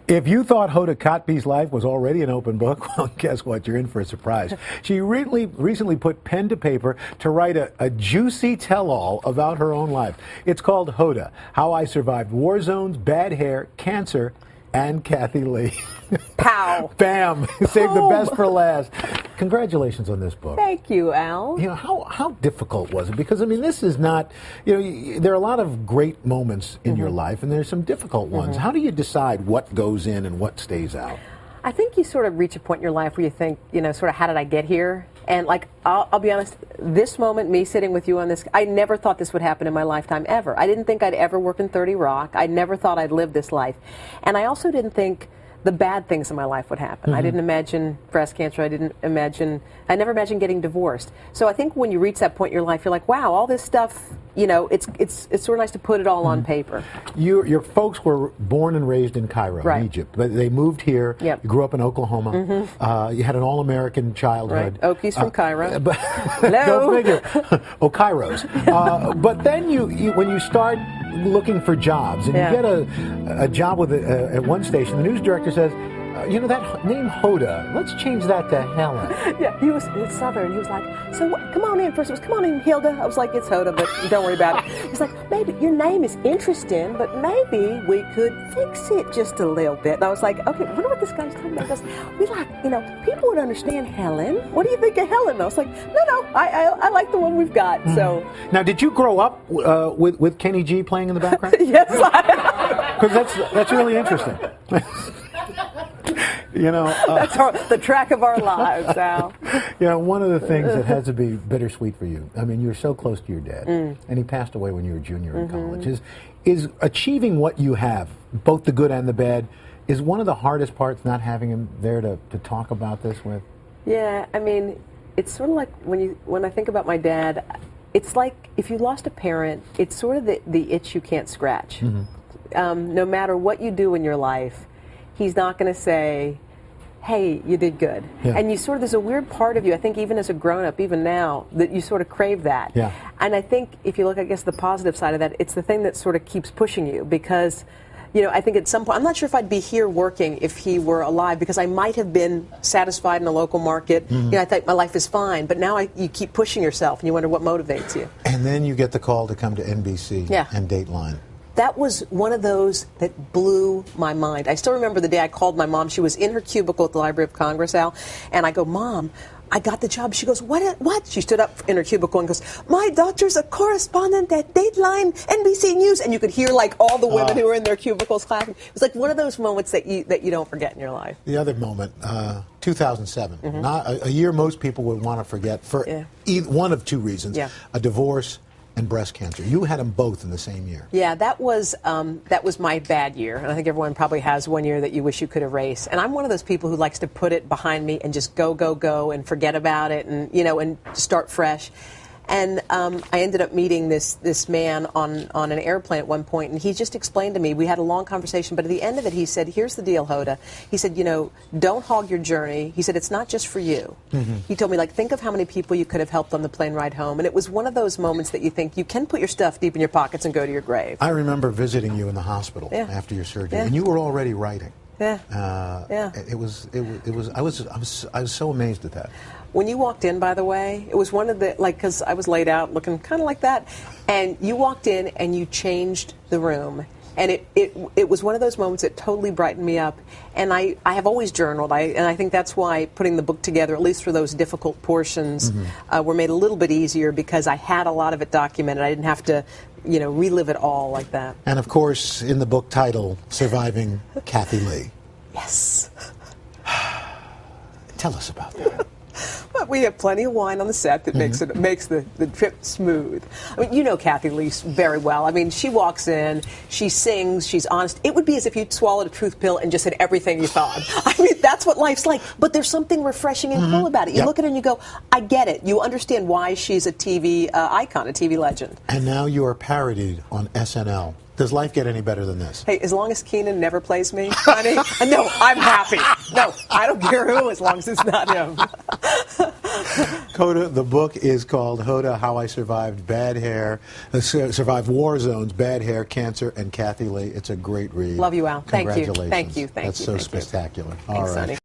If you thought Hoda Kotb's life was already an open book, well, guess what? You're in for a surprise. She recently put pen to paper to write a juicy tell-all about her own life. It's called Hoda, How I Survived War Zones, Bad Hair, Cancer, and Kathy Lee. Pow. Bam. Save the best for last. Congratulations on this book. Thank you, Al. You know, how difficult was it? Because, I mean, this is not, there are a lot of great moments in your life, and there's some difficult ones. How do you decide what goes in and what stays out? I think you sort of reach a point in your life where you think, sort of, how did I get here? And, like, I'll be honest, this moment, me sitting with you on this, I never thought this would happen in my lifetime, ever. I didn't think I'd ever work in 30 Rock. I never thought I'd live this life. And I also didn't think the bad things in my life would happen. I didn't imagine breast cancer. I never imagined getting divorced. So I think when you reach that point in your life, you're like, wow, all this stuff, it's sort of nice to put it all on paper. Your folks were born and raised in Cairo, right. Egypt, but they moved here. Yep. You grew up in Oklahoma. You had an all-American childhood. Right. Okies from Cairo. Go figure. Kairos. But then when you start looking for jobs, and you get a job with at one station, the news director says, that name Hoda, let's change that to Helen. Yeah, he was Southern. He was like, so come on in. First it was, come on in, Hilda. I was like, it's Hoda, but don't worry about it. He's like, maybe your name is interesting, but maybe we could fix it just a little bit. And I was like, okay, I wonder what this guy's talking about. Because we like, people would understand Helen. What do you think of Helen? And I was like, no, I like the one we've got. So now, did you grow up with Kenny G playing in the background? Yes, because that's really interesting. That's the track of our lives, Al. One of the things that has to be bittersweet for you, I mean, you're so close to your dad, and he passed away when you were a junior in college, is achieving what you have, both the good and the bad, is one of the hardest parts not having him there to talk about this with? Yeah, I mean, it's sort of like when I think about my dad, it's like if you lost a parent, it's sort of the itch you can't scratch. No matter what you do in your life, he's not going to say, hey, you did good. Yeah. And there's a weird part of you, I think even as a grown-up, even now, that you sort of crave that. Yeah. And I think if you look, I guess, the positive side of that, it's the thing that sort of keeps pushing you because, I think at some point, I'm not sure if I'd be here working if he were alive because I might have been satisfied in the local market. I think my life is fine, but now you keep pushing yourself and you wonder what motivates you. And then you get the call to come to NBC and Dateline. That was one of those that blew my mind. I still remember the day I called my mom. She was in her cubicle at the Library of Congress, Al, and I go, Mom, I got the job. She goes, what? She stood up in her cubicle and goes, my daughter's a correspondent at Dateline, NBC News. And you could hear, like, all the women who were in their cubicles clapping. It was like one of those moments that you don't forget in your life. The other moment, 2007, not a year most people would want to forget for one of two reasons, a divorce and breast cancer. You had them both in the same year. Yeah, that was my bad year. And I think everyone probably has one year that you wish you could erase. And I'm one of those people who likes to put it behind me and just go and forget about it and, and start fresh. And I ended up meeting this man on an airplane at one point, and he just explained to me, we had a long conversation, but at the end of it, he said, here's the deal, Hoda. He said, don't hog your journey. He said, it's not just for you. He told me, think of how many people you could have helped on the plane ride home. And it was one of those moments that you think you can put your stuff deep in your pockets and go to your grave. I remember visiting you in the hospital after your surgery, and you were already writing. I was so amazed at that. When you walked in, by the way, it was one of the, because I was laid out looking kind of like that, and you walked in and you changed the room. And it was one of those moments that totally brightened me up. And I have always journaled, and I think that's why putting the book together, at least for those difficult portions, were made a little bit easier because I had a lot of it documented. I didn't have to, relive it all like that. And, of course, in the book title, Surviving Kathy Lee. Yes. Tell us about that. But we have plenty of wine on the set that makes the trip smooth. I mean, you know Kathy Lee very well. I mean, she walks in, she sings, she's honest. It would be as if you'd swallowed a truth pill and just said everything you thought. I mean, that's what life's like. But there's something refreshing and cool about it. You look at her and you go, I get it. You understand why she's a TV icon, a TV legend. And now you are parodied on SNL. Does life get any better than this? Hey, as long as Keenan never plays me, honey, no, I'm happy. No, I don't care who, as long as it's not him. Hoda, the book is called Hoda, How I Survived Bad Hair, Survived War Zones, Bad Hair, Cancer, and Kathy Lee. It's a great read. Love you, Al. Thank you. Congratulations. Thank you. Thank That's you. so Thank you. spectacular. All Thanks, right. Sonny.